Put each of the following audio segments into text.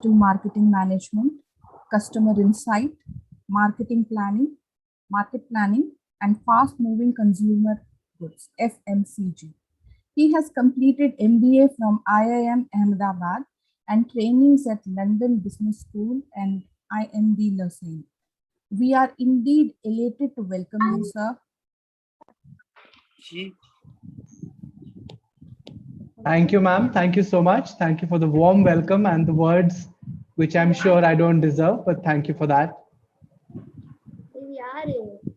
digital marketing management, customer insight, marketing planning, market planning, and fast moving consumer goods, FMCG. He has completed MBA from IIM Ahmedabad and trainings at London Business School and IMD Lausanne. We are indeed elated to welcome you, sir. Thank you, ma'am. Thank you so much. Thank you for the warm welcome and the words, which I'm sure I don't deserve, but thank you for that.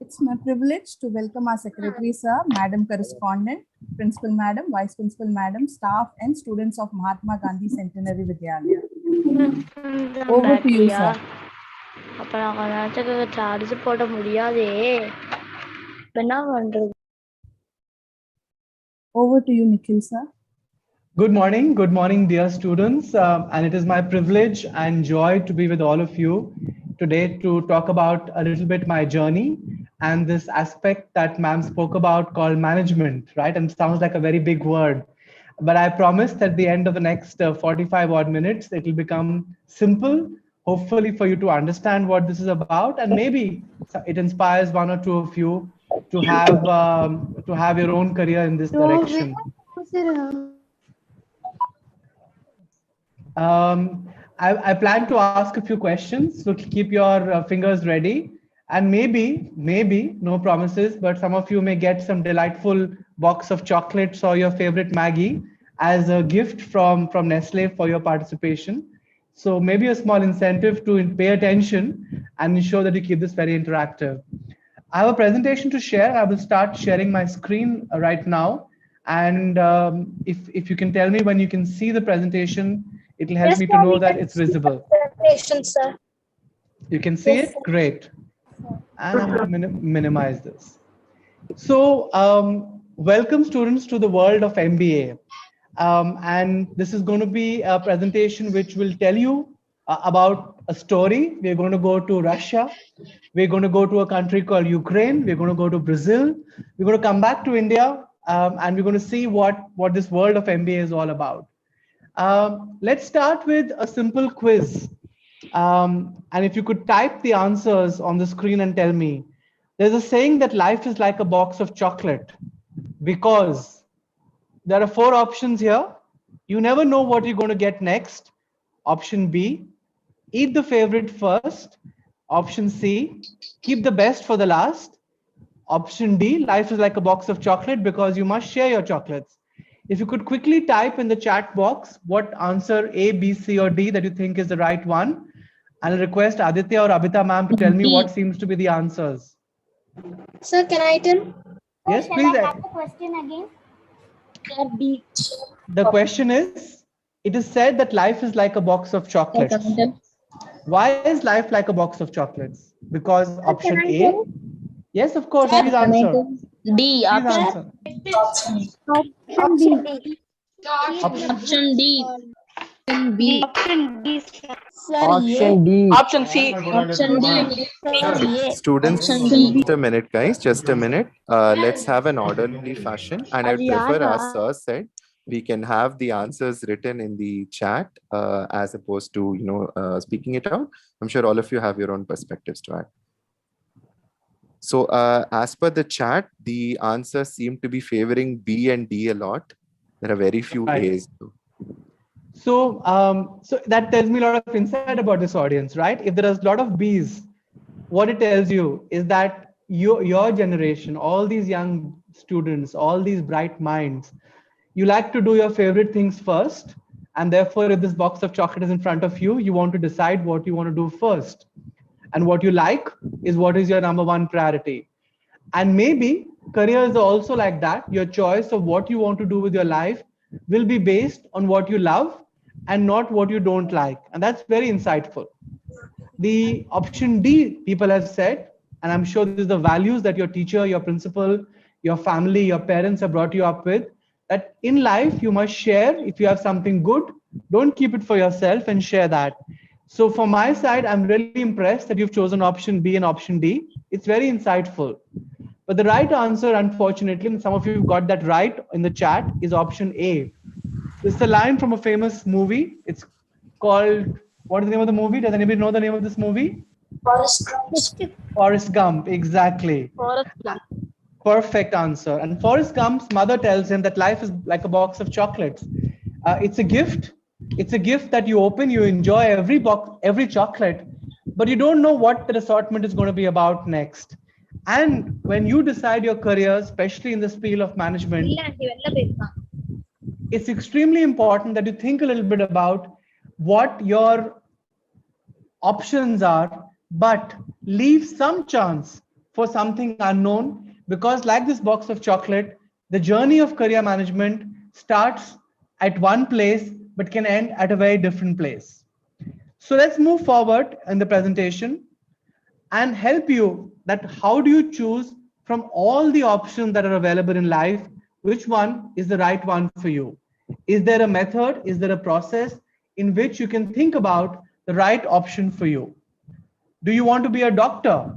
It's my privilege to welcome our Secretary, sir, Madam Correspondent, Principal Madam, Vice Principal Madam, staff, and students of Mahatma Gandhi Centenary Vidyalaya. Over to you, sir. Over to you, Nikhil, sir. Good morning, dear students. And it is my privilege and joy to be with all of you today to talk about a little bit my journey and this aspect that ma'am spoke about called management, right? And it sounds like a very big word. But I promise that at the end of the next 45 odd minutes, it will become simple, hopefully for you to understand what this is about. And maybe it inspires one or two of you to have your own career in this direction. I plan to ask a few questions, so keep your fingers ready. And maybe, no promises, but some of you may get some delightful box of chocolates or your favorite Maggie as a gift from Nestle for your participation. So maybe a small incentive to pay attention and ensure that you keep this very interactive. I have a presentation to share. I will start sharing my screen right now. And if you can tell me when you can see the presentation, it will help me to know that it's visible. Sir. You can see it? Great. And I'm going to minimize this. So welcome students to the world of MBA. And this is going to be a presentation which will tell you about a story. We're going to go to Russia. We're going to go to a country called Ukraine. We're going to go to Brazil. We're going to come back to India. And we're going to see what this world of MBA is all about. Let's start with a simple quiz. And if you could type the answers on the screen and tell me, there's a saying that life is like a box of chocolate because there are 4 options here. You never know what you're going to get next. Option B, eat the favorite first. Option C, keep the best for the last. Option D, life is like a box of chocolate because you must share your chocolates. If you could quickly type in the chat box what answer A, B, C, or D that you think is the right one, I'll request Aditya or Abhita ma'am to tell me what seems to be the answers. Sir, can I tell? Yes, please. I have the question again? B. The question is, it is said that life is like a box of chocolates. Why is life like a box of chocolates? Because option A. Yes, of course, please answer. D. Option D. Option D. B. Option D. Option D. Option C. Option D. Students, just a minute, guys. Just a minute. Let's have an orderly fashion. And I prefer, as Sir said, we can have the answers written in the chat as opposed to speaking it out. I'm sure all of you have your own perspectives to add. So as per the chat, the answers seem to be favoring B and D a lot. There are very few A's. So, so that tells me a lot of insight about this audience, right? If there is a lot of B's, what it tells you is that your generation, all these young students, all these bright minds, you like to do your favorite things first. And therefore, if this box of chocolate is in front of you, you want to decide what you want to do first. And what you like is what is your number one priority. And maybe career is also like that. Your choice of what you want to do with your life will be based on what you love and not what you don't like. And that's very insightful. The option D, people have said, and I'm sure this is the values that your teacher, your principal, your family, your parents have brought you up with, that in life you must share. If you have something good, don't keep it for yourself and share that. So from my side, I'm really impressed that you've chosen option B and option D. It's very insightful. But the right answer, unfortunately, and some of you got that right in the chat, is option A. This is a line from a famous movie. It's called What is the name of the movie? Does anybody know the name of this movie? Forest Forrest Gump, exactly. Gump. Perfect answer. And Forrest Gump's mother tells him that life is like a box of chocolates. It's a gift. It's a gift that you open, you enjoy every box, every chocolate, but you don't know what the assortment is going to be about next. And when you decide your career, especially in this field of management, it's extremely important that you think a little bit about what your options are, but leave some chance for something unknown, because like this box of chocolate, the journey of career management starts at one place but can end at a very different place. So let's move forward in the presentation and help you that how do you choose from all the options that are available in life, which one is the right one for you? Is there a method? Is there a process in which you can think about the right option for you? Do you want to be a doctor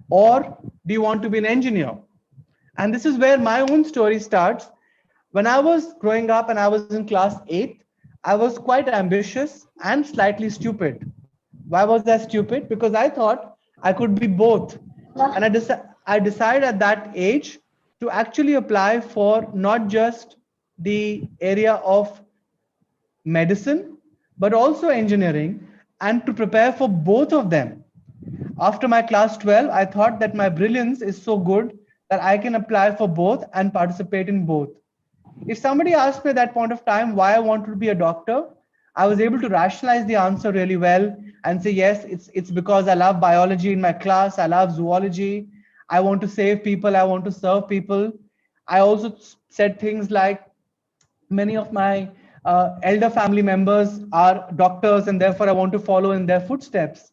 or do you want to be an engineer? And this is where my own story starts. When I was growing up and I was in class 8th, I was quite ambitious and slightly stupid. Why was I stupid? Because I thought I could be both. And I decided at that age to actually apply for not just the area of medicine, but also engineering, and to prepare for both of them. After my class 12, I thought that my brilliance is so good that I can apply for both and participate in both. If somebody asked me at that point of time why I wanted to be a doctor, I was able to rationalize the answer really well and say, yes, it's because I love biology in my class, I love zoology, I want to save people, I want to serve people. I also said things like, many of my elder family members are doctors and therefore I want to follow in their footsteps.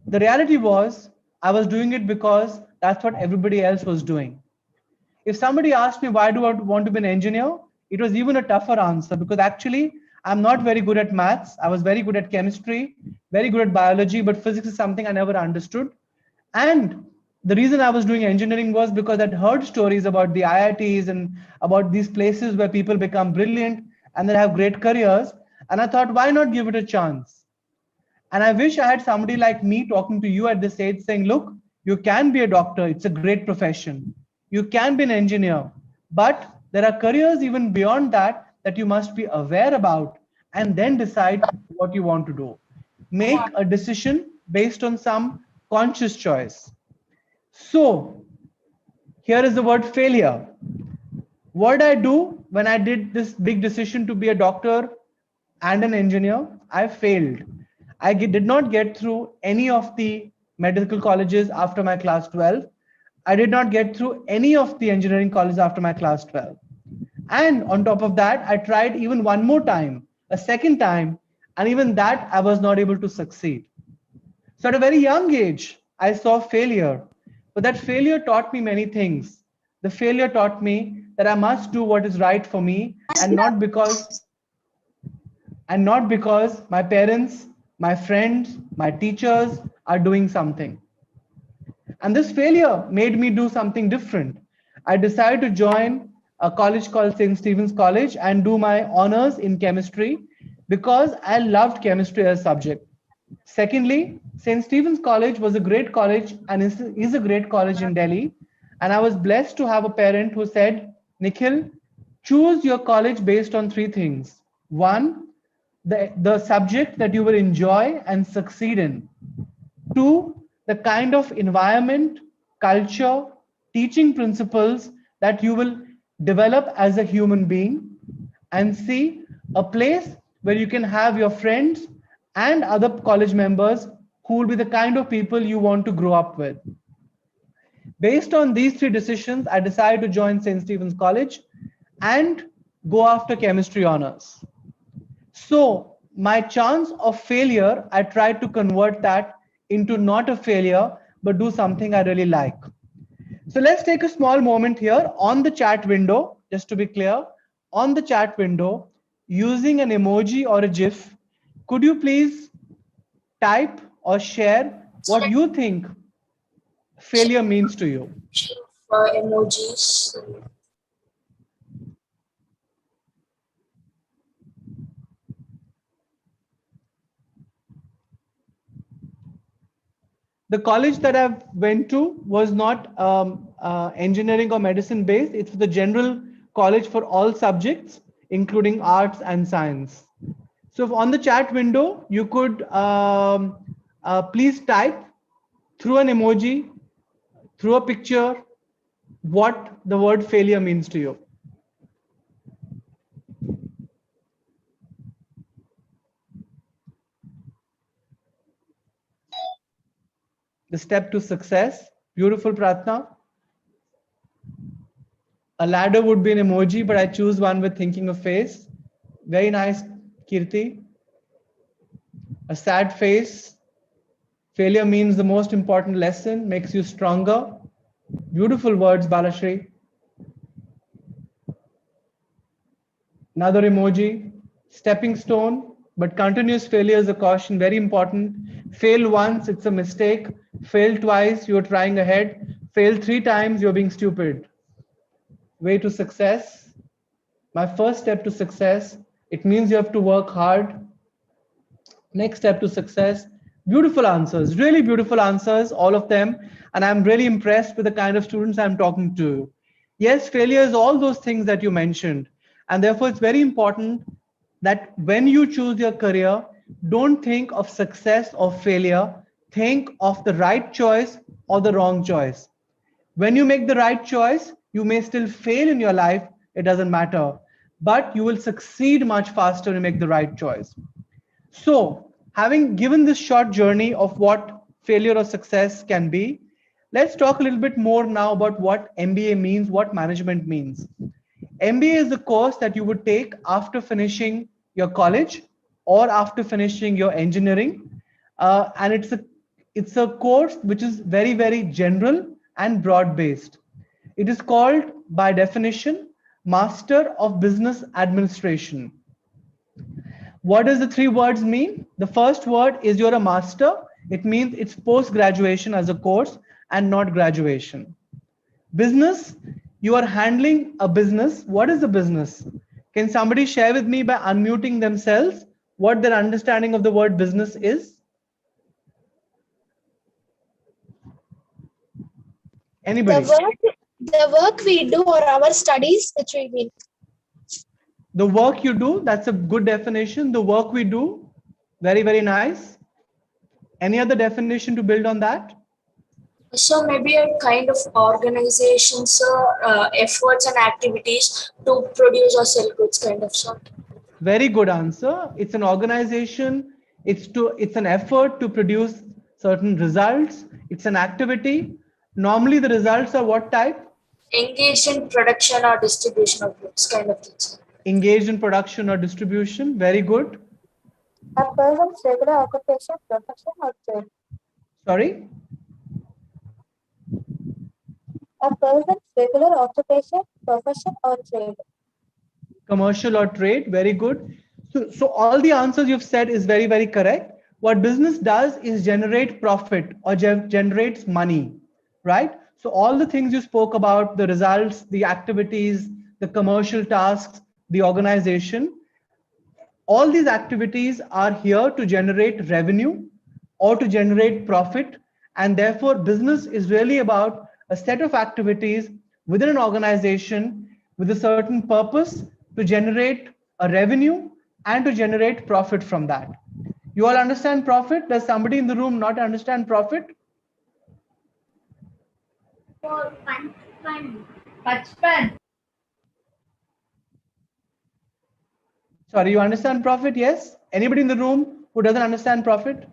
The reality was I was doing it because that's what everybody else was doing. If somebody asked me why do I want to be an engineer, it was even a tougher answer, because actually I'm not very good at maths. I was very good at chemistry, very good at biology, but physics is something I never understood. And the reason I was doing engineering was because I'd heard stories about the IITs and about these places where people become brilliant and they have great careers. And I thought, why not give it a chance? And I wish I had somebody like me talking to you at this age saying, look, you can be a doctor. It's a great profession. You can be an engineer, but there are careers even beyond that that you must be aware about and then decide what you want to do. Make a decision based on some conscious choice. So here is the word failure. What did I do when I did this big decision to be a doctor and an engineer? I failed. I did not get through any of the medical colleges after my class 12. I did not get through any of the engineering colleges after my class 12. And on top of that, I tried even one more time, a second time, and even that I was not able to succeed. So at a very young age, I saw failure, but that failure taught me many things. The failure taught me that I must do what is right for me, and not because my parents, my friends, my teachers are doing something. And this failure made me do something different. I decided to join a college called St. Stephen's College and do my honors in chemistry because I loved chemistry as a subject. Secondly, St. Stephen's College was a great college and is a great college in Delhi. And I was blessed to have a parent who said, Nikhil, choose your college based on three things. One, the subject that you will enjoy and succeed in. Two, the kind of environment, culture, teaching principles that you will develop as a human being. And C, a place where you can have your friends and other college members who will be the kind of people you want to grow up with. Based on these three decisions, I decided to join St. Stephen's College and go after chemistry honors. So my chance of failure, I tried to convert that into not a failure, but do something I really like. So let's take a small moment here on the chat window, just to be clear, on the chat window, using an emoji or a GIF, could you please type or share what you think failure means to you? For emojis. The college that I went to was not engineering or medicine based. It's the general college for all subjects, including arts and science. So on the chat window, you could please type through an emoji, through a picture, what the word failure means to you. The step to success. Beautiful, Pratna. A ladder would be an emoji, but I choose one with thinking of face. Very nice, Kirti. A sad face. Failure means the most important lesson, makes you stronger. Beautiful words, Balashri. Another emoji. Stepping stone, but continuous failure is a caution, very important. Fail once, it's a mistake. Fail twice, you're trying ahead. Fail 3 times, you're being stupid. Way to success. My first step to success, it means you have to work hard. Next step to success. Beautiful answers, really beautiful answers, all of them. And I'm really impressed with the kind of students I'm talking to. Yes, failure is all those things that you mentioned. And therefore, it's very important that when you choose your career, don't think of success or failure. Think of the right choice or the wrong choice. When you make the right choice, you may still fail in your life. It doesn't matter, but you will succeed much faster when you make the right choice. So, having given this short journey of what failure or success can be, let's talk a little bit more now about what MBA means, what management means. MBA is the course that you would take after finishing your college or after finishing your engineering. And it's a course which is very, very general and broad based. It is called, by definition, Master of Business Administration. What does the 3 words mean? The first word is you're a master. It means it's post-graduation as a course and not graduation. Business, you are handling a business. What is a business? Can somebody share with me by unmuting themselves what their understanding of the word business is? Anybody? The work we do or our studies, which we mean. The work you do, that's a good definition. The work we do, very, very nice. Any other definition to build on that? So maybe a kind of organizations, efforts and activities to produce or sell goods, kind of sort. Very good answer. It's an organization. It's an effort to produce certain results. It's an activity. Normally the results are what type? Engaged in production or distribution of goods, kind of things. Engaged in production or distribution. Very good. A person's regular occupation, profession, or trade. Sorry? A person's regular occupation, profession, or trade. Commercial or trade. Very good. So all the answers you've said is very, very correct. What business does is generate profit or generates money, right? So all the things you spoke about, the results, the activities, the commercial tasks, the organization, all these activities are here to generate revenue or to generate profit. And therefore, business is really about a set of activities within an organization with a certain purpose to generate a revenue and to generate profit from that. You all understand profit? Does somebody in the room not understand profit? Sorry, you understand profit? Yes? Anybody in the room who doesn't understand profit?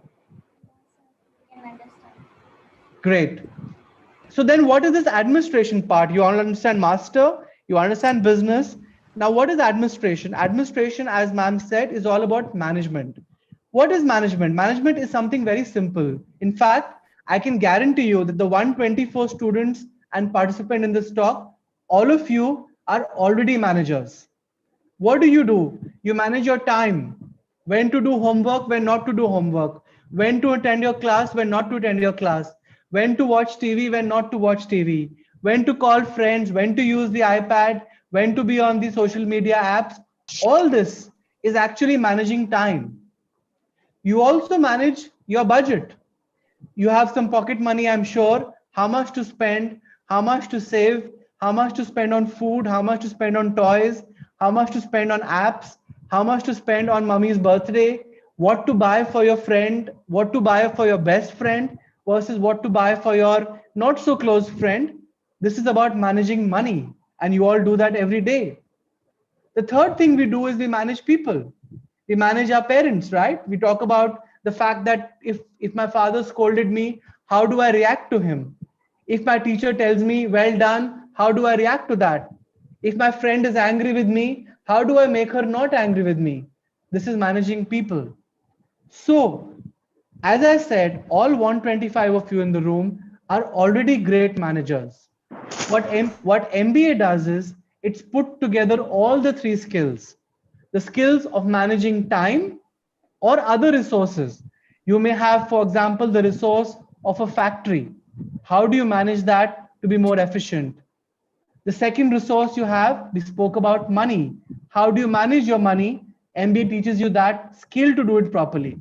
Great. So then what is this administration part? You all understand master, you understand business. Now what is administration? Administration, as ma'am said, is all about management. What is management? Management is something very simple. In fact, I can guarantee you that the 124 students and participants in this talk, all of you are already managers. What do? You manage your time, when to do homework, when not to do homework, when to attend your class, when not to attend your class, when to watch TV, when not to watch TV, when to call friends, when to use the iPad, when to be on the social media apps. All this is actually managing time. You also manage your budget. You have some pocket money, I'm sure, how much to spend, how much to save, how much to spend on food, how much to spend on toys, how much to spend on apps, how much to spend on mommy's birthday, what to buy for your friend, what to buy for your best friend versus what to buy for your not so close friend. This is about managing money, and you all do that every day. The third thing we do is we manage people. We manage our parents, right? We talk about the fact that if my father scolded me, how do I react to him? If my teacher tells me, well done, how do I react to that? If my friend is angry with me, how do I make her not angry with me? This is managing people. So, as I said, all 125 of you in the room are already great managers. What MBA does is it's put together all the three skills. The skills of managing time or other resources. You may have, for example, the resource of a factory. How do you manage that to be more efficient? The second resource you have, we spoke about money. How do you manage your money? MBA teaches you that skill to do it properly.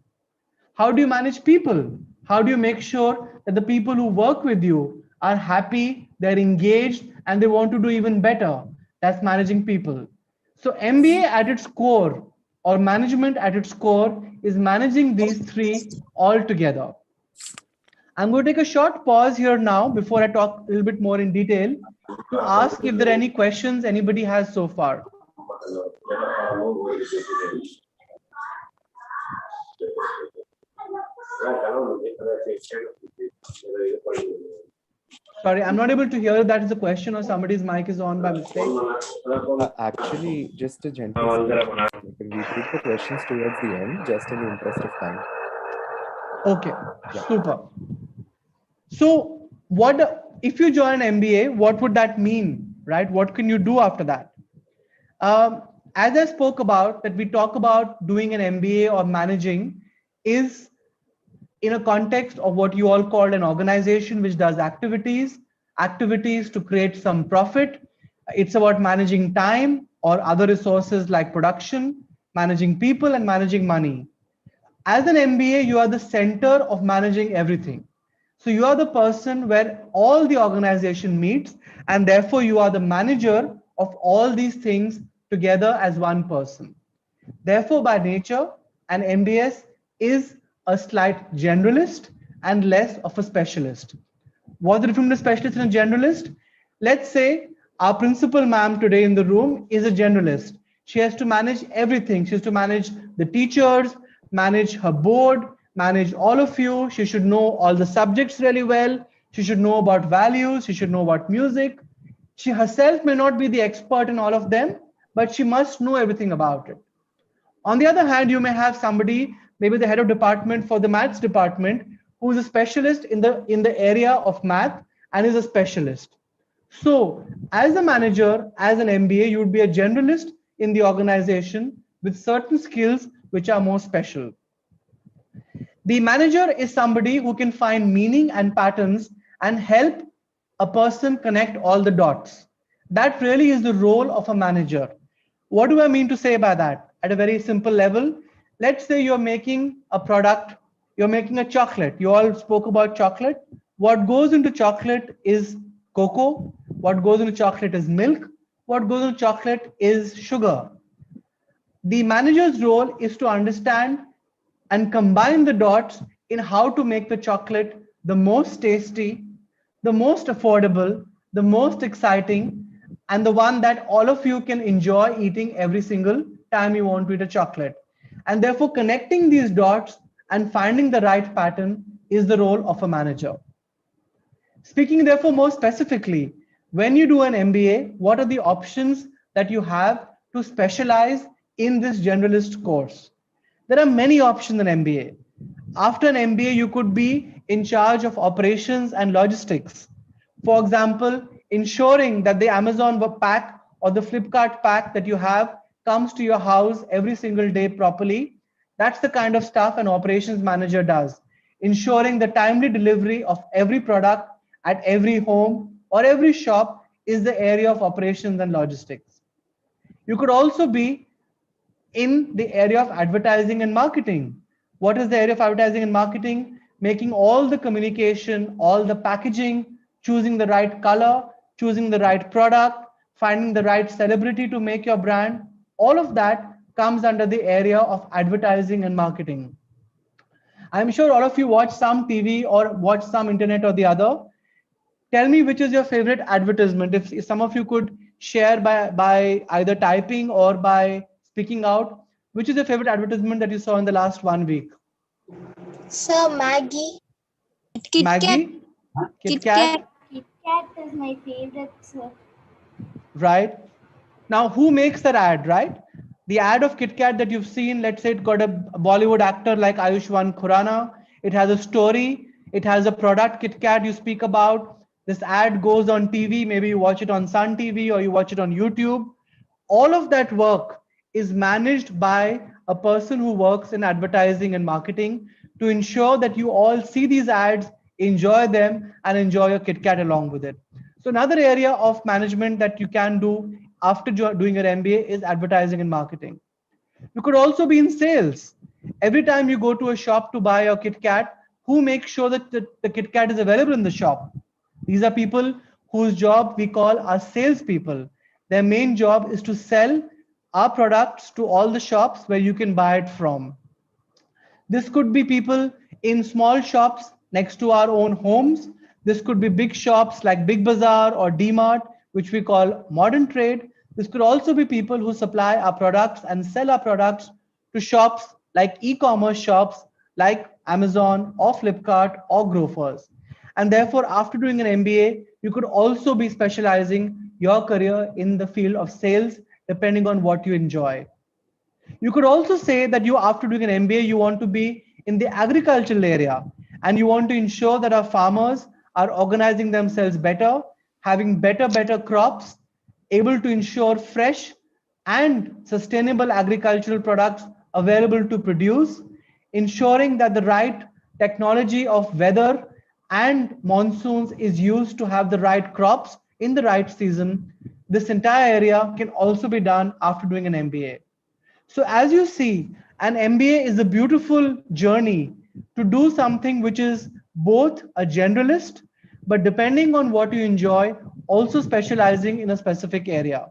How do you manage people? How do you make sure that the people who work with you are happy, they're engaged, and they want to do even better? That's managing people. So MBA at its core, or management at its core, is managing these three all together. I'm going to take a short pause here now before I talk a little bit more in detail to ask if there are any questions anybody has so far. Sorry, I'm not able to hear if that is a question or somebody's mic is on by mistake. Actually, just a gentle suggestion. We put the questions towards the end, just in the interest of time. Okay, super. So if you join MBA, what would that mean, right? What can you do after that? As I spoke about, that we talk about doing an MBA or managing is in a context of what you all call an organization which does activities to create some profit. It's about managing time or other resources like production, managing people, and managing money. As an MBA, you are the center of managing everything. So you are the person where all the organization meets, and therefore you are the manager of all these things together as one person. Therefore, by nature, an MBS is a slight generalist and less of a specialist. What's the difference between a specialist and a generalist? Let's say our principal ma'am today in the room is a generalist. She has to manage everything. She has to manage the teachers, manage her board, manage all of you. She should know all the subjects really well. She should know about values. She should know about music. She herself may not be the expert in all of them, but she must know everything about it. On the other hand, you may have somebody, maybe the head of department for the maths department, who is a specialist in the area of math and is a specialist. So as a manager, as an MBA, you would be a generalist in the organization with certain skills which are more special. The manager is somebody who can find meaning and patterns and help a person connect all the dots. That really is the role of a manager. What do I mean to say by that? At a very simple level, let's say you're making a product, you're making a chocolate. You all spoke about chocolate. What goes into chocolate is cocoa. What goes into chocolate is milk. What goes into chocolate is sugar. The manager's role is to understand and combine the dots in how to make the chocolate the most tasty, the most affordable, the most exciting, and the one that all of you can enjoy eating every single time you want to eat a chocolate. And therefore, connecting these dots and finding the right pattern is the role of a manager. Speaking therefore more specifically, when you do an MBA, what are the options that you have to specialize in this generalist course? There are many options in MBA. After an MBA, you could be in charge of operations and logistics. For example, ensuring that the Amazon pack or the Flipkart pack that you have comes to your house every single day properly. That's the kind of stuff an operations manager does. Ensuring the timely delivery of every product at every home or every shop is the area of operations and logistics. You could also be in the area of advertising and marketing. What is the area of advertising and marketing? making all the communication, all the packaging, choosing the right color, choosing the right product, finding the right celebrity to make your brand, all of that comes under the area of advertising and marketing. I'm sure all of you watch some TV or watch some internet or the other. Tell me which is your favorite advertisement. If some of you could share by either typing or by speaking out, which is your favorite advertisement that you saw in the last 1 week? Sir, Maggie. Maggie? Kit Kat? Kit Kat is my favorite, sir. Right. Now, who makes that ad, right? The ad of Kit Kat that you've seen, let's say it got a Bollywood actor like Ayushmann Khurrana. It has a story. It has a product, Kit Kat, you speak about. This ad goes on TV. Maybe you watch it on Sun TV or you watch it on YouTube. All of that work is managed by a person who works in advertising and marketing to ensure that you all see these ads, enjoy them, and enjoy your Kit Kat along with it. So another area of management that you can do after doing your MBA is advertising and marketing. You could also be in sales. Every time you go to a shop to buy your Kit Kat, who makes sure that the Kit Kat is available in the shop? These are people whose job we call our salespeople. Their main job is to sell our products to all the shops where you can buy it from. This could be people in small shops next to our own homes. This could be big shops like Big Bazaar or D-Mart, which we call modern trade. This could also be people who supply our products and sell our products to shops like e-commerce shops like Amazon or Flipkart or Grofers. And therefore, after doing an MBA, you could also be specializing your career in the field of sales, depending on what you enjoy. You could also say that you, after doing an MBA, you want to be in the agricultural area and you want to ensure that our farmers are organizing themselves better, having better crops, able to ensure fresh and sustainable agricultural products available to produce, ensuring that the right technology of weather and monsoons is used to have the right crops in the right season. This entire area can also be done after doing an MBA. So as you see, an MBA is a beautiful journey to do something which is both a generalist, but depending on what you enjoy, also specializing in a specific area.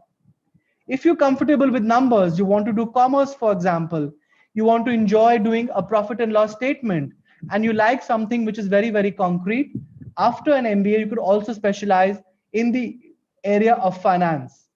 If you're comfortable with numbers, you want to do commerce, for example, you want to enjoy doing a profit and loss statement, and you like something which is very concrete, after an MBA, you could also specialize in the area of finance.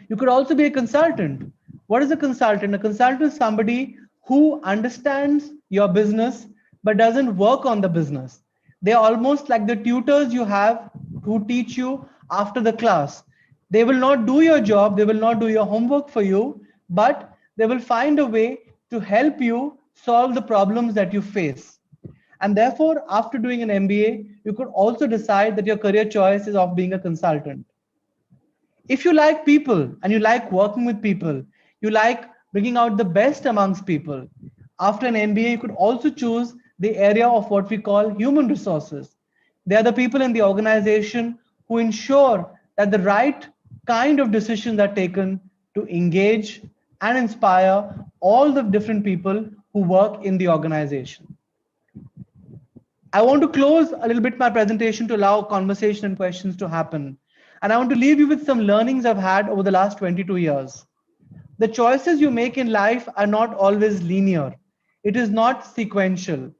You could also be a consultant. What is a consultant? A consultant is somebody who understands your business, but doesn't work on the business. They're almost like the tutors you have who teach you after the class. They will not do your job, they will not do your homework for you, but they will find a way to help you solve the problems that you face. And therefore, after doing an MBA, you could also decide that your career choice is of being a consultant. If you like people and you like working with people, you like bringing out the best amongst people, after an MBA, you could also choose the area of what we call human resources. They are the people in the organization who ensure that the right kind of decisions are taken to engage and inspire all the different people who work in the organization. I want to close a little bit my presentation to allow conversation and questions to happen. And I want to leave you with some learnings I've had over the last 22 years. The choices you make in life are not always linear. It is not sequential.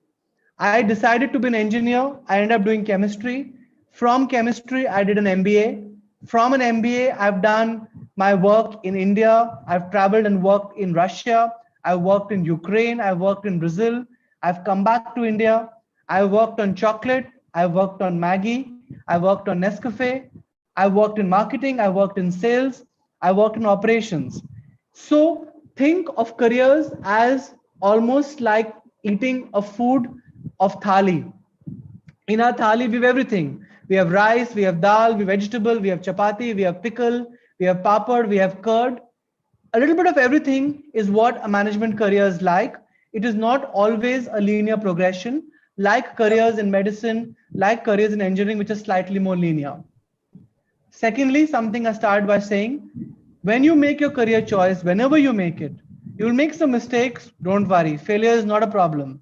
I decided to be an engineer. I ended up doing chemistry. From chemistry, I did an MBA. From an MBA, I've done my work in India. I've traveled and worked in Russia. I've worked in Ukraine. I've worked in Brazil. I've come back to India. I worked on chocolate. I worked on Maggie. I worked on Nescafe. I worked in marketing. I worked in sales. I worked in operations. So think of careers as almost like eating a food of thali. In our thali, we have everything. We have rice, we have dal, we have vegetable, we have chapati, we have pickle, we have papad, we have curd. A little bit of everything is what a management career is like. It is not always a linear progression, like careers in medicine, like careers in engineering, which is slightly more linear. Secondly, something I started by saying, when you make your career choice, whenever you make it, you will make some mistakes. Don't worry, failure is not a problem.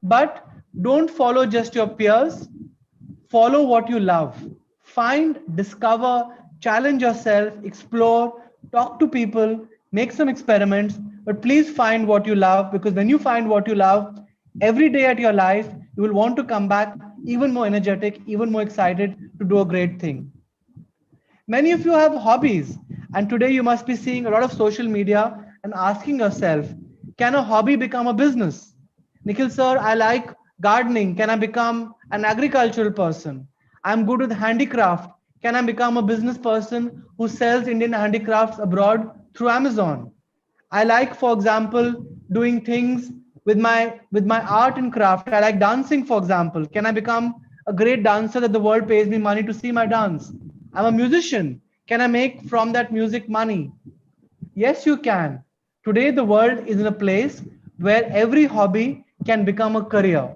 But Don't follow just your peers. Follow what you love. Find, discover, challenge yourself, explore, talk to people, make some experiments, but please find what you love, because when you find what you love, every day at your life, you will want to come back even more energetic, even more excited to do a great thing. Many of you have hobbies, and today you must be seeing a lot of social media and asking yourself, can a hobby become a business? Nikhil sir, I like gardening. Can I become an agricultural person? I'm good with handicraft. Can I become a business person who sells Indian handicrafts abroad through Amazon? I like, for example, doing things with my art and craft. I like dancing, for example. Can I become a great dancer that the world pays me money to see my dance? I'm a musician. Can I make from that music money? Yes, you can. Today, the world is in a place where every hobby can become a career.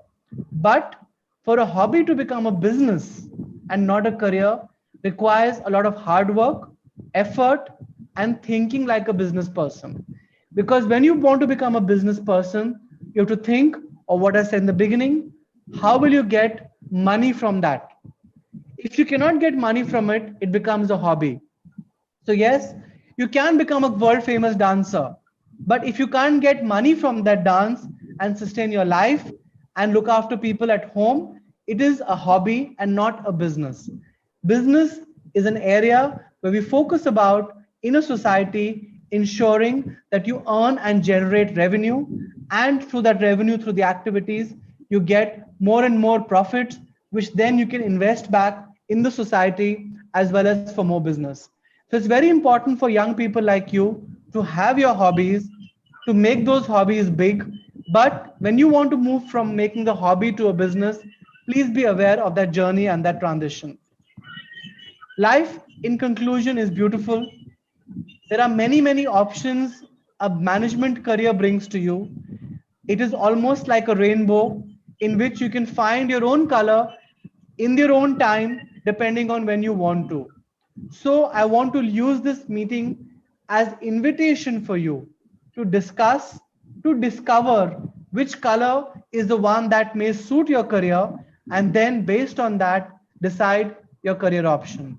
But for a hobby to become a business and not a career requires a lot of hard work, effort, and thinking like a business person. Because when you want to become a business person, you have to think of what I said in the beginning. How will you get money from that? If you cannot get money from it, it becomes a hobby. So yes, you can become a world famous dancer, but if you can't get money from that dance and sustain your life and look after people at home, it is a hobby and not a business. Business is an area where we focus about in a society ensuring that you earn and generate revenue, and through that revenue, through the activities, you get more and more profits, which then you can invest back in the society as well as for more business. So it's very important for young people like you to have your hobbies, to make those hobbies big. But when you want to move from making the hobby to a business, please be aware of that journey and that transition. Life, in conclusion, is beautiful. There are many, many options a management career brings to you. It is almost like a rainbow in which you can find your own color in your own time, depending on when you want to. So I want to use this meeting as invitation for you to discuss, to discover which color is the one that may suit your career, and then based on that, decide your career option.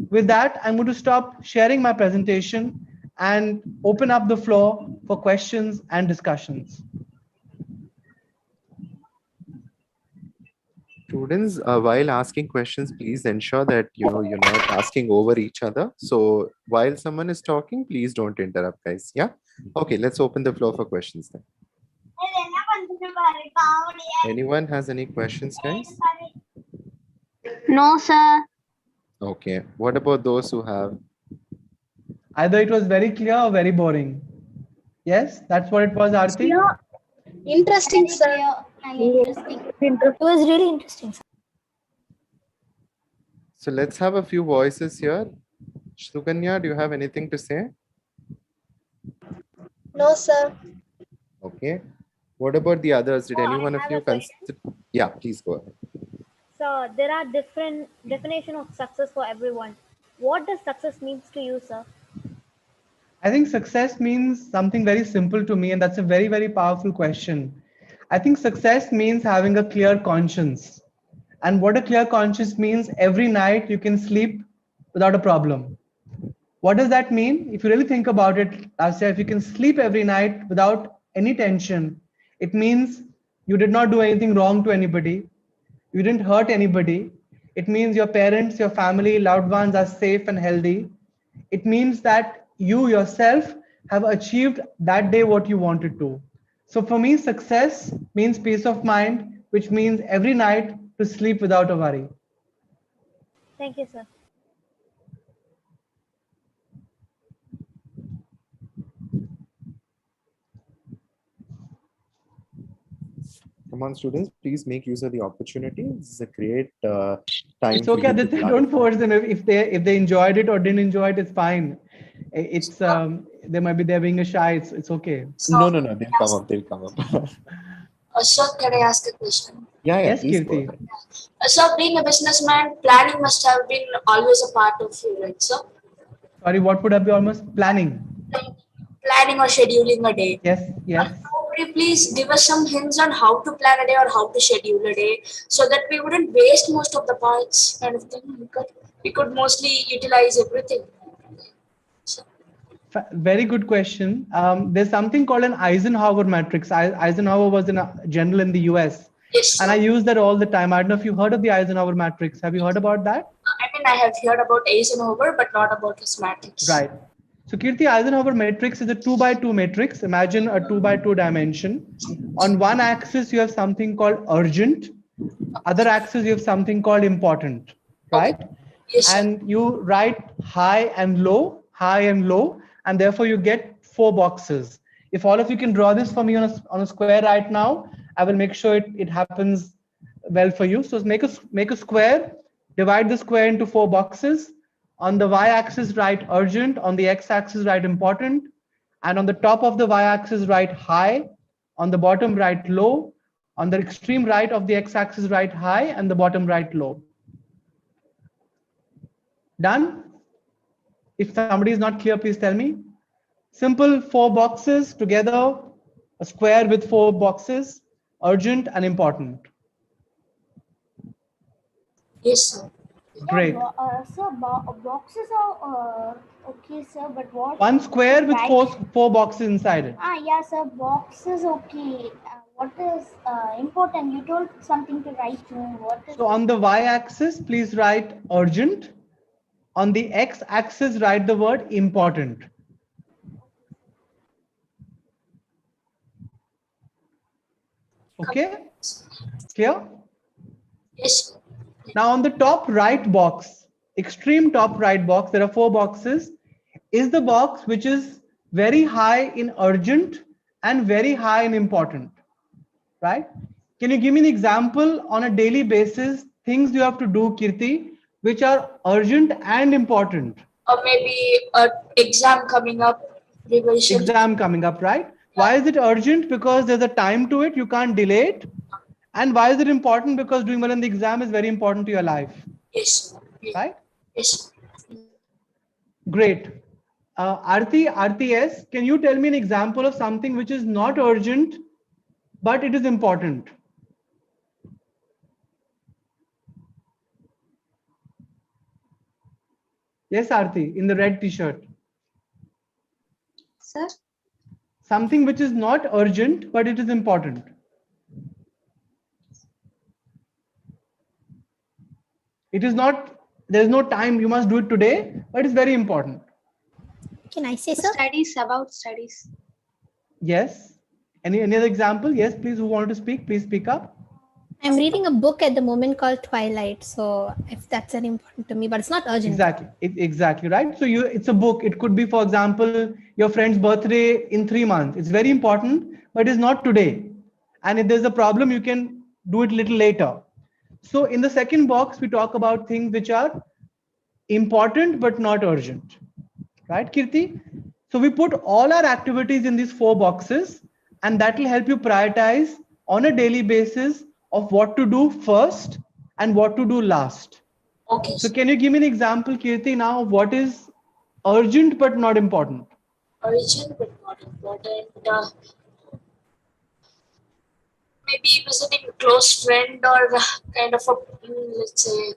With that, I'm going to stop sharing my presentation and open up the floor for questions and discussions. Students, while asking questions, please ensure that you're not asking over each other. So while someone is talking, please don't interrupt, guys. Yeah. Okay, let's open the floor for questions then. Anyone has any questions, guys? No, sir. Okay. What about those who have? Either it was very clear or very boring. Yes, that's what it was, Aarti. Interesting, Very sir. clear and interesting. It was really interesting, sir. So let's have a few voices here. Sukanya, do you have anything to say? No, sir. Okay. What about the others? Did Oh, I anyone of have you a question. consider? Yeah, please go ahead. So there are different definition of success for everyone. What does success means to you, sir? I think success means something very simple to me, and that's a very, very powerful question. I think success means having a clear conscience. And what a clear conscience means, every night you can sleep without a problem. What does that mean? If you really think about it, Asya, if you can sleep every night without any tension, it means you did not do anything wrong to anybody. You didn't hurt anybody. It means your parents, your family, loved ones are safe and healthy. It means that you yourself have achieved that day what you wanted to. So for me, success means peace of mind, which means every night to sleep without a worry. Thank you, sir. Come on, students, please make use of the opportunity. This is a great time. It's okay, Aditya, don't force them. If they enjoyed it or didn't enjoy it, it's fine. It's they might be there being a shy. It's okay. No, they'll come up. They'll come up. Sir, can I ask a question? Yeah, Yes, please go Kirti. ahead. Sir, being a businessman, planning must have been always a part of you, right, sir? Sorry, what would I be almost planning? Planning or scheduling a day. Yes, yes. Nobody you please give us some hints on how to plan a day or how to schedule a day so that we wouldn't waste most of the parts kind of thing? We could mostly utilize everything. So, Very good question. There's something called an Eisenhower matrix. Eisenhower was in a general in the US. yes, And I sir. use that all the time. I don't know if you heard of the Eisenhower matrix. Have you heard about that? I mean, I have heard about Eisenhower, but not about his matrix. Right. So Kirti, Eisenhower matrix is a 2x2 matrix. Imagine a 2x2 dimension. On one axis, you have something called urgent. Other axis, you have something called important, right? Yes, sir. And you write high and low, and therefore you get 4 boxes. If all of you can draw this for me on a square right now, I will make sure it happens well for you. So make a square, divide the square into 4 boxes. On the y-axis, write urgent. On the x-axis, write important. And on the top of the y-axis, write high. On the bottom, write low. On the extreme right of the x-axis, write high, and the bottom, write low. Done? If somebody is not clear, please tell me. Simple 4 boxes together, a square with 4 boxes, urgent and important. Yes, sir. Great. Sir, boxes are okay, sir, but what? One square with Right. four boxes inside it. Yeah, sir, boxes okay. What is important? You told something to write to. What is? So on the y-axis, please write urgent. On the x-axis, write the word important. Okay? Clear? Yes, sir. Now on the top right box, extreme top right box, there are 4 boxes, is the box which is very high in urgent and very high in important, right? Can you give me an example on a daily basis, things you have to do, Kirti, which are urgent and important? Or maybe an exam coming up, revision. Exam coming up, right? Why is it urgent? Because there's a time to it, you can't delay it. And why is it important? Because doing well in the exam is very important to your life, Yes, sir. right? Yes. Great. Aarti S, can you tell me an example of something which is not urgent, but it is important? Yes, Aarti, in the red t-shirt. Sir, Something which is not urgent, but it is important. It is not, there's no time, you must do it today, but it's very important. Can I say, sir? studies, about studies. Yes. Any other example? Yes, please, who want to speak, please speak up. I'm reading a book at the moment called Twilight, so if that's very important to me, but it's not urgent. Exactly. Exactly, right? So it's a book. It could be, for example, your friend's birthday in 3 months. It's very important, but it's not today. And if there's a problem, you can do it a little later. So in the second box, we talk about things which are important, but not urgent. Right, Kirti? So we put all our activities in these 4 boxes, and that will help you prioritize on a daily basis of what to do first and what to do last. Okay. So can you give me an example, Kirti, now of what is urgent but not important? Urgent but not important. Maybe visiting a close friend or kind of a, let's say,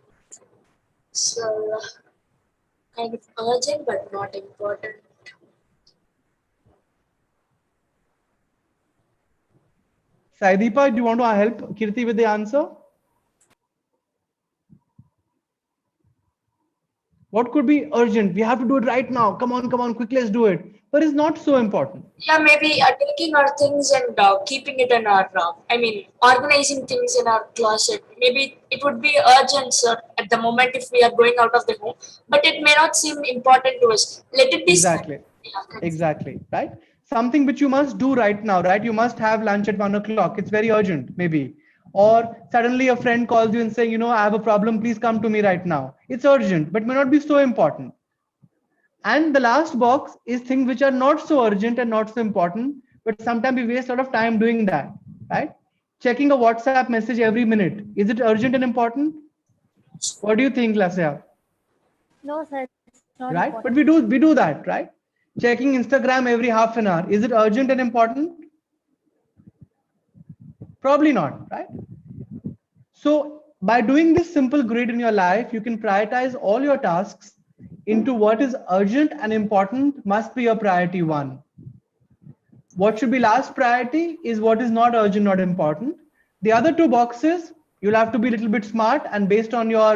so, kind of urgent but not important. Saideepa, do you want to help Kirti with the answer? What could be urgent? We have to do it right now. Come on, quickly, let's do it. But it's not so important. Yeah, maybe taking our things and keeping it in our, organizing things in our closet. Maybe it would be urgent, sir, at the moment if we are going out of the home, but it may not seem important to us. Let it be. Exactly. Exactly. Right. Something which you must do right now, right? You must have lunch at 1 o'clock. It's very urgent, maybe. Or suddenly a friend calls you and saying, I have a problem. Please come to me right now. It's urgent, but may not be so important. And the last box is things which are not so urgent and not so important, but sometimes we waste a lot of time doing that, right? Checking a WhatsApp message every minute. Is it urgent and important? What do you think, Lasya? No, sir. It's not Right? important. But we do that, right? Checking Instagram every half an hour. Is it urgent and important? Probably not, right? So by doing this simple grid in your life, you can prioritize all your tasks into what is urgent and important must be your priority one. What should be last priority is what is not urgent, not important. The other two boxes, you'll have to be a little bit smart and based on your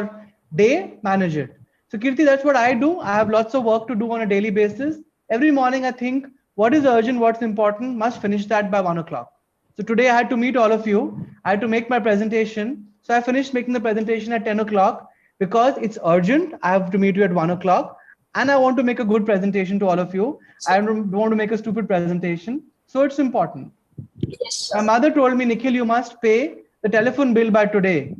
day, manage it. So Kirti, that's what I do. I have lots of work to do on a daily basis. Every morning I think what is urgent, what's important, must finish that by 1 o'clock. So today I had to meet all of you. I had to make my presentation. So I finished making the presentation at 10 o'clock because it's urgent. I have to meet you at 1 o'clock and I want to make a good presentation to all of you. I don't want to make a stupid presentation. So it's important. Yes, sir. My mother told me, Nikhil, you must pay the telephone bill by today.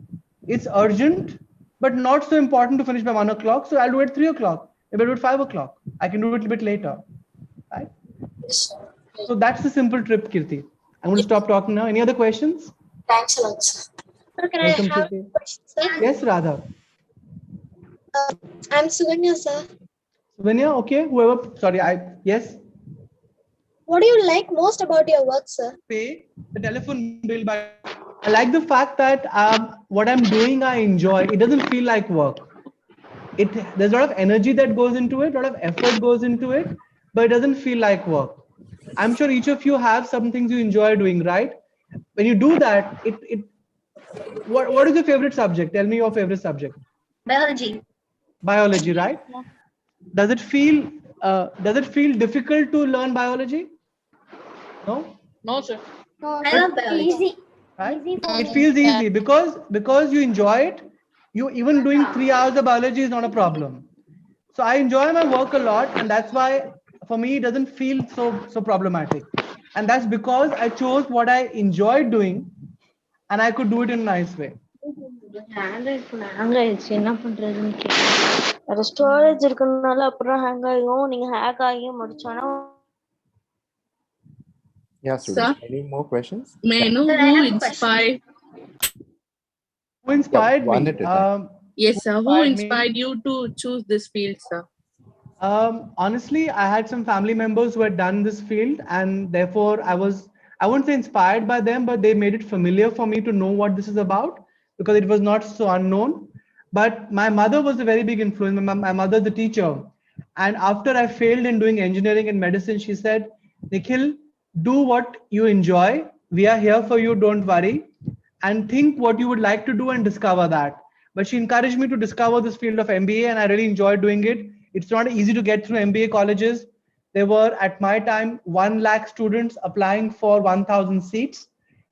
It's urgent, but not so important to finish by 1 o'clock. So I'll do it 3 o'clock. Maybe I'll do it 5 o'clock. I can do it a little bit later. Right? Yes, sir. So that's the simple trip, Kirti. I'm going to stop talking now. Any other questions? Thanks a lot, sir. Sir, can Welcome, I have Kirti. a question, sir? Yes, Radha. I'm Suganya, sir. Vinya, okay. Whoever, sorry, yes. What do you like most about your work, sir? Pay the telephone bill by. I like the fact that what I'm doing, I enjoy. It doesn't feel like work. There's a lot of energy that goes into it, a lot of effort goes into it, but it doesn't feel like work. I'm sure each of you have some things you enjoy doing, right? When you do that, what is your favorite subject? Tell me your favorite subject. Biology. Biology, right? Does it feel difficult to learn biology? No? No, sir. No, I love biology. easy. Right? Easy for It me. feels easy because you enjoy it. You even doing 3 hours of biology is not a problem. So I enjoy my work a lot, and that's why for me it doesn't feel so problematic. And that's because I chose what I enjoyed doing, and I could do it in a nice way. என்ன பண்றதுன்னு தெரியல. Storage இருக்கறனால அப்புறம் hang ஆகும். நீங்க hack ஆகி முடிச்சோனா Yeah, students. Any more questions? May I know Sir, I who have a inspired? Who inspired one me? at a time. Yes, sir. Who Inspired me. inspired you to choose this field, sir? Honestly, I had some family members who had done this field, and therefore I wouldn't say inspired by them, but they made it familiar for me to know what this is about because it was not so unknown. But my mother was a very big influence. My mother is a teacher. And after I failed in doing engineering and medicine, she said, Nikhil, do what you enjoy. We are here for you. Don't worry. And think what you would like to do and discover that. But she encouraged me to discover this field of MBA, and I really enjoyed doing it. It's not easy to get through MBA colleges. There were, at my time, 1 lakh students applying for 1,000 seats.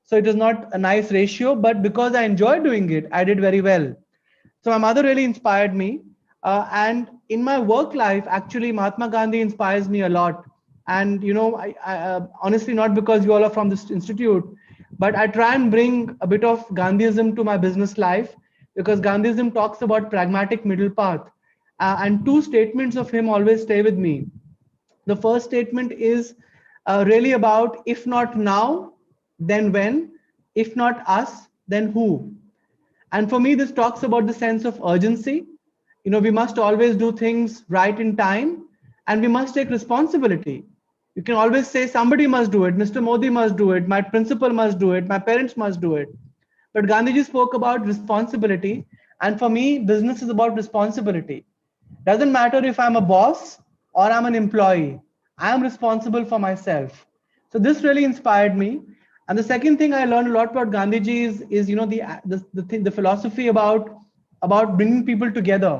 So it is not a nice ratio, but because I enjoyed doing it, I did very well. So my mother really inspired me. And in my work life, actually, Mahatma Gandhi inspires me a lot. And, you know, I honestly, not because you all are from this institute, but I try and bring a bit of Gandhiism to my business life because Gandhiism talks about pragmatic middle path. And 2 statements of him always stay with me. The first statement is really about, if not now, then when? If not us, then who? And for me, this talks about the sense of urgency. You know, we must always do things right in time, and we must take responsibility. You can always say somebody must do it, Mr. Modi must do it, my principal must do it, my parents must do it. But Gandhiji spoke about responsibility. And for me, business is about responsibility. Doesn't matter if I'm a boss or I'm an employee, I am responsible for myself. So this really inspired me. And the second thing I learned a lot about Gandhiji is you know, the philosophy about bringing people together.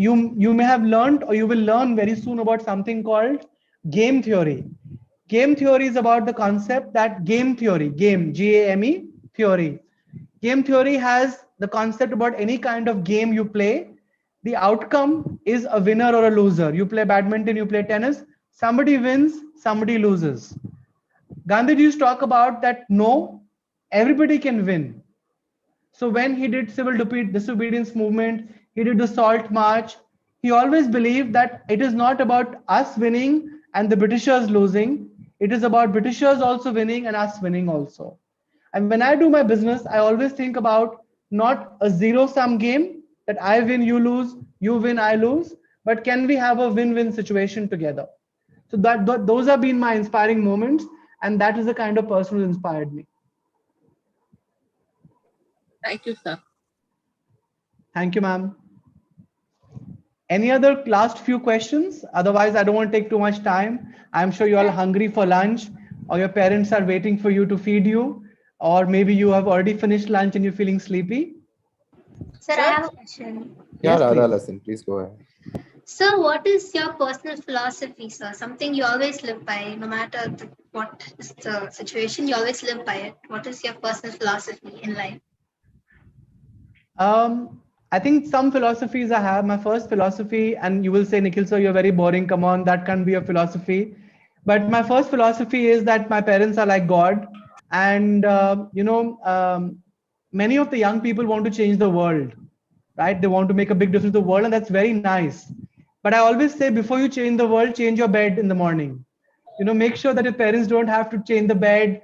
You may have learned, or you will learn very soon, about something called game theory. Game theory is about the concept that game, G-A-M-E, theory. Game theory has the concept about any kind of game you play, the outcome is a winner or a loser. You play badminton, you play tennis, somebody wins, somebody loses. Gandhiji used to talk about that, no, everybody can win. So when he did civil disobedience movement, he did the Salt March, he always believed that it is not about us winning and the Britishers losing. It is about Britishers also winning and us winning also. And when I do my business, I always think about not a zero-sum game that I win, you lose, you win, I lose, but can we have a win-win situation together? So those have been my inspiring moments, and that is the kind of person who inspired me. Thank you, sir. Thank you, ma'am. Any other last few questions? Otherwise, I don't want to take too much time. I'm sure you're all hungry for lunch, or your parents are waiting for you to feed you, or maybe you have already finished lunch and you're feeling sleepy. Sir, I have a question. Yeah, Yes, Radha please. Lassen, please go ahead. Sir, what is your personal philosophy, sir? Something you always live by, no matter what is the situation, you always live by it. What is your personal philosophy in life? I think some philosophies I have. My first philosophy, and you will say, Nikhil, sir, you're very boring. Come on, that can't be a philosophy. But my first philosophy is that my parents are like God. And, many of the young people want to change the world, right? They want to make a big difference in the world, and that's very nice. But I always say, before you change the world, change your bed in the morning. Make sure that your parents don't have to change the bed,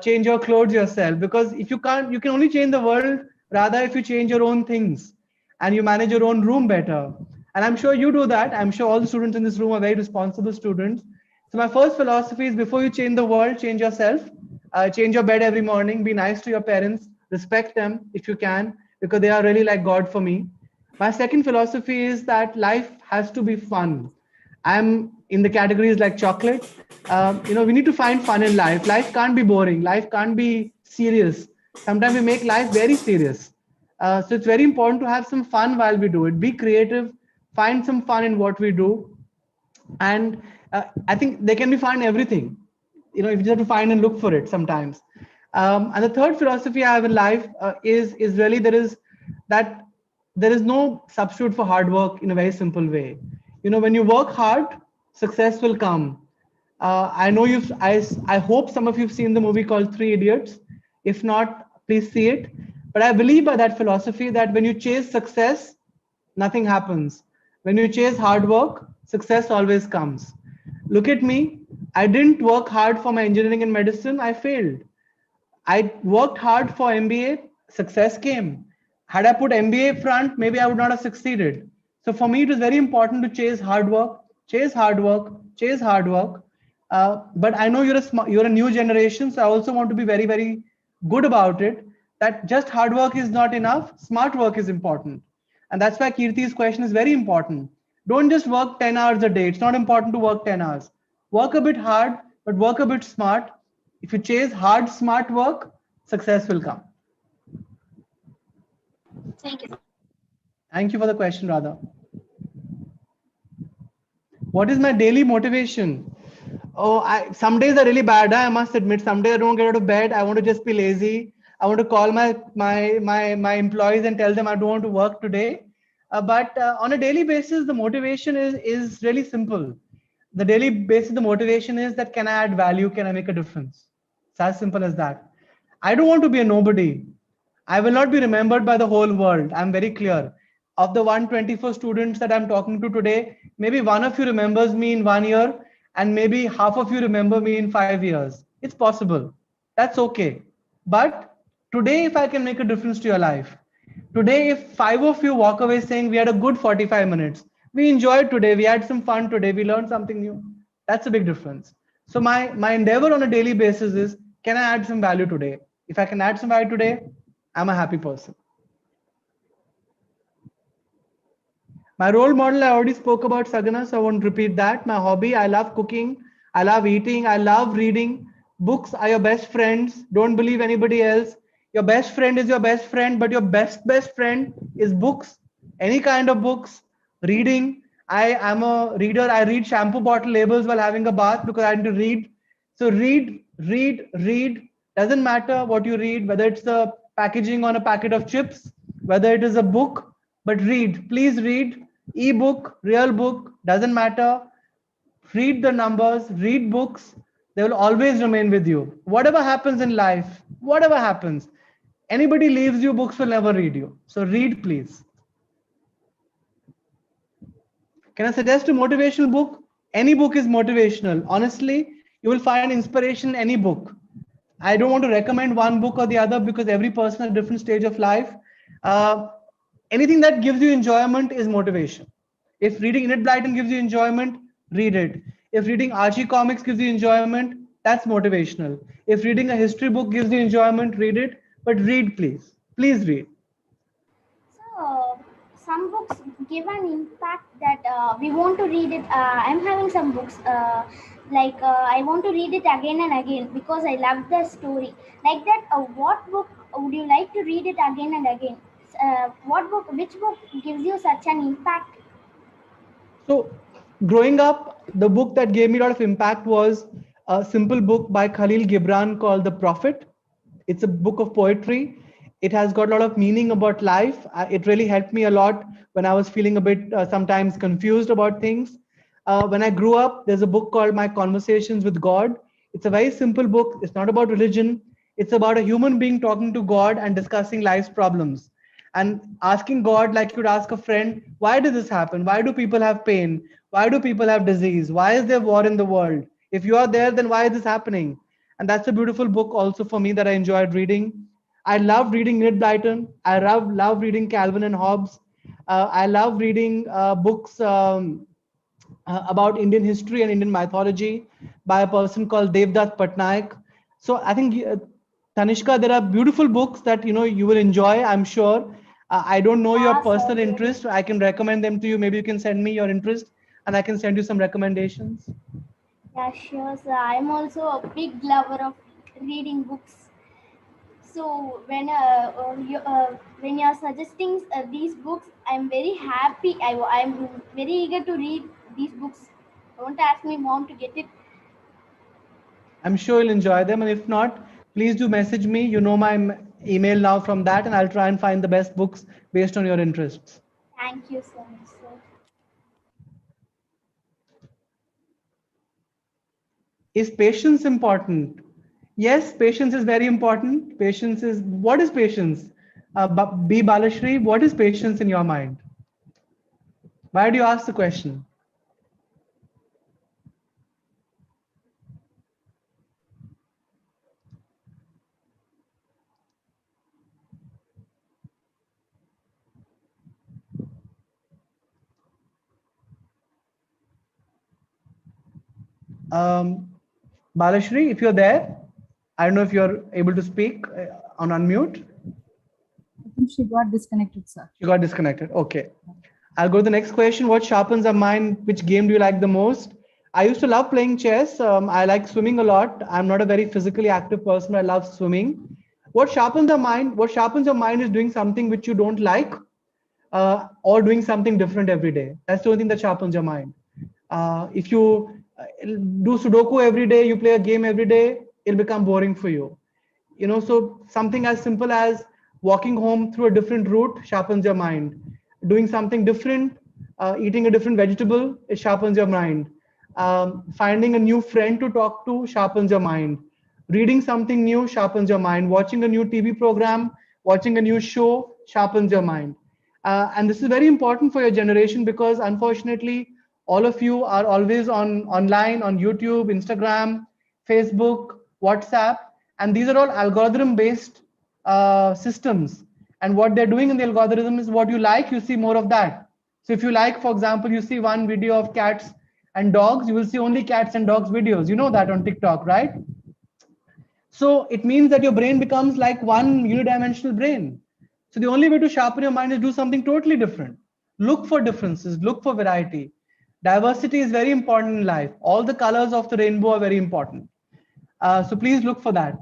change your clothes yourself, because if you can't, you can only change the world rather if you change your own things and you manage your own room better. And I'm sure you do that. I'm sure all the students in this room are very responsible students. So my first philosophy is, before you change the world, change yourself. Change your bed every morning. Be nice to your parents. Respect them if you can, because they are really like God for me. My second philosophy is that life has to be fun. I'm in the categories like chocolate. We need to find fun in life. Life can't be boring. Life can't be serious. Sometimes we make life very serious. So it's very important to have some fun while we do it. Be creative. Find some fun in what we do. And I think they can be found in everything. If you just have to find and look for it sometimes. And the third philosophy I have in life is really there is no substitute for hard work in a very simple way. When you work hard, success will come. I know I hope some of you've seen the movie called Three Idiots. If not, please see it. But I believe by that philosophy that when you chase success, nothing happens. When you chase hard work, success always comes. Look at me. I didn't work hard for my engineering and medicine. I failed. I worked hard for MBA. Success came. Had I put MBA front, maybe I would not have succeeded. So for me, it is very important to chase hard work, chase hard work, chase hard work. But I know you're a new generation, so I also want to be very, very good about it. That just hard work is not enough. Smart work is important. And that's why Kirti's question is very important. Don't just work 10 hours a day. It's not important to work 10 hours. Work a bit hard, but work a bit smart. If you chase hard, smart work, success will come. Thank you. Thank you for the question, Radha. What is my daily motivation? Some days are really bad. I must admit, some days I don't get out of bed. I want to just be lazy. I want to call my employees and tell them I don't want to work today. But on a daily basis, the motivation is really simple. The daily basis, the motivation is that, can I add value? Can I make a difference? It's as simple as that. I don't want to be a nobody. I will not be remembered by the whole world. I'm very clear. Of the 124 students that I'm talking to today, maybe one of you remembers me in 1 year, and maybe half of you remember me in 5 years. It's possible. That's okay. But today, if I can make a difference to your life, today, if 5 of you walk away saying we had a good 45 minutes, we enjoyed today, we had some fun today, we learned something new, that's a big difference. So my endeavor on a daily basis is, can I add some value today? If I can add some value today, I'm a happy person. My role model, I already spoke about Sagana, so I won't repeat that. My hobby, I love cooking, I love eating, I love reading. Books are your best friends. Don't believe anybody else. Your best friend is your best friend, but your best friend is books. Any kind of books, reading. I am a reader. I read shampoo bottle labels while having a bath because I need to read. So read. Doesn't matter what you read, whether it's the packaging on a packet of chips, whether it is a book, but read. Please read. E-book, real book, doesn't matter. Read the numbers, read books. They will always remain with you. Whatever happens in life, whatever happens, anybody leaves you, books will never read you. So read, please. Can I suggest a motivational book? Any book is motivational. Honestly, you will find inspiration in any book. I don't want to recommend one book or the other because every person at a different stage of life. Anything that gives you enjoyment is motivation. If reading Enid Blyton gives you enjoyment, read it. If reading Archie comics gives you enjoyment, that's motivational. If reading a history book gives you enjoyment, read it. But read, please. Please read. So, some books give an impact that we want to read it. I'm having some books I want to read it again and again because I love the story. Like that, what book would you like to read it again and again? Which book gives you such an impact? So growing up, the book that gave me a lot of impact was a simple book by Khalil Gibran called The Prophet. It's a book of poetry. It has got a lot of meaning about life. It really helped me a lot when I was feeling a bit sometimes confused about things. When I grew up, there's a book called My Conversations with God. It's a very simple book. It's not about religion. It's about a human being talking to God and discussing life's problems and asking God, like you'd ask a friend, why does this happen? Why do people have pain? Why do people have disease? Why is there war in the world? If you are there, then why is this happening? And that's a beautiful book also for me that I enjoyed reading. I love reading Ned Blyton. I love reading Calvin and Hobbes. I love reading books about Indian history and Indian mythology by a person called Devdutt Patnaik. So I think Tanishka, there are beautiful books that you will enjoy, I'm sure. I don't know your personal interest. I can recommend them to you. Maybe you can send me your interest and I can send you some recommendations. Yeah, sure, sir. I'm also a big lover of reading books. So when you're suggesting these books, I'm very happy. I'm very eager to read these books. Don't ask me, mom, to get it. I'm sure you'll enjoy them. And if not, please do message me. You know my email now from that, and I'll try and find the best books based on your interests. Thank you so much, sir. Is patience important? Yes, patience is very important. What is patience? B. Balashri, what is patience in your mind? Why do you ask the question? Balashri, if you're there, I don't know if you're able to speak on unmute. I think she got disconnected, sir. She got disconnected. Okay. I'll go to the next question. What sharpens our mind? Which game do you like the most? I used to love playing chess. I like swimming a lot. I'm not a very physically active person. I love swimming. What sharpens the mind? What sharpens your mind is doing something which you don't like, or doing something different every day. That's the only thing that sharpens your mind. If you do Sudoku every day, you play a game every day, it'll become boring for you. So something as simple as walking home through a different route sharpens your mind. Doing something different, eating a different vegetable, it sharpens your mind. Finding a new friend to talk to sharpens your mind. Reading something new sharpens your mind. Watching a new TV program, watching a new show sharpens your mind. And this is very important for your generation because unfortunately, all of you are always online on YouTube, Instagram, Facebook, WhatsApp, and these are all algorithm-based systems. And what they're doing in the algorithm is what you like, you see more of that. So if you like, for example, you see one video of cats and dogs, you will see only cats and dogs videos. You know that on TikTok, right? So it means that your brain becomes like one unidimensional brain. So the only way to sharpen your mind is do something totally different. Look for differences, look for variety. Diversity is very important in life. All the colors of the rainbow are very important. So please look for that.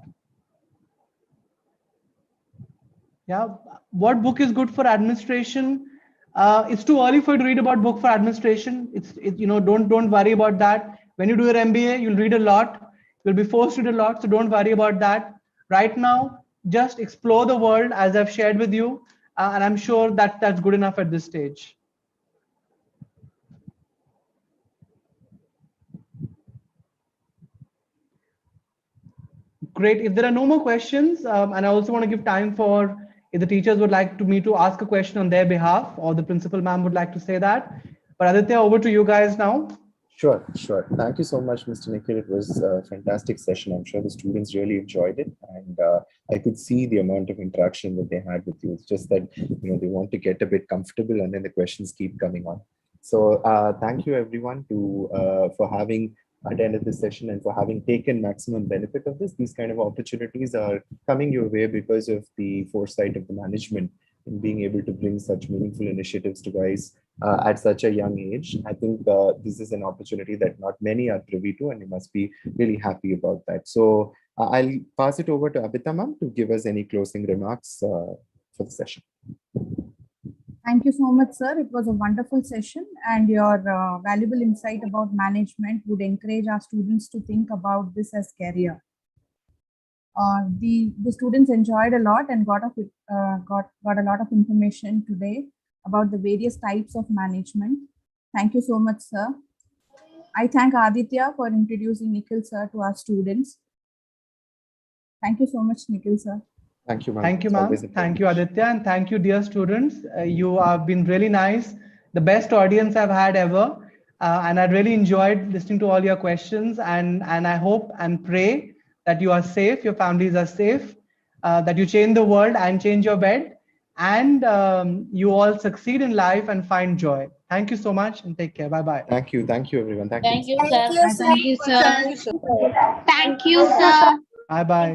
Yeah. What book is good for administration? It's too early for you to read about book for administration. Don't worry about that. When you do your MBA, you'll read a lot. You'll be forced to read a lot. So don't worry about that. Right now, just explore the world as I've shared with you. And I'm sure that that's good enough at this stage. Great. If there are no more questions, and I also want to give time for if the teachers would like me to ask a question on their behalf, or the principal ma'am would like to say that. But Aditya, over to you guys now. Sure. Thank you so much, Mr. Nikhil. It was a fantastic session. I'm sure the students really enjoyed it, and I could see the amount of interaction that they had with you. It's just that they want to get a bit comfortable, and then the questions keep coming on. So thank you everyone for having attended this session and for having taken maximum benefit of this. These kind of opportunities are coming your way because of the foresight of the management in being able to bring such meaningful initiatives to guys at such a young age. I think this is an opportunity that not many are privy to, and you must be really happy about that. So I'll pass it over to Abita ma'am to give us any closing remarks for the session. Thank you so much, sir. It was a wonderful session, and your valuable insight about management would encourage our students to think about this as career. The students enjoyed a lot and got a lot of information today about the various types of management. Thank you so much, sir. I thank Aditya for introducing Nikhil sir to our students. Thank you so much, Nikhil sir. Thank you, ma'am. Thank you, It's ma'am. always a Thank you, Aditya, and thank you, dear students. You have been really nice. The best audience I've had ever. And I really enjoyed listening to all your questions, and I hope and pray that you are safe, your families are safe, that you change the world and change your bed, and you all succeed in life and find joy. Thank you so much and take care. Bye-bye. Thank you. Thank you, everyone. Thank you, sir. Thank you, sir. Thank you, sir. Bye-bye.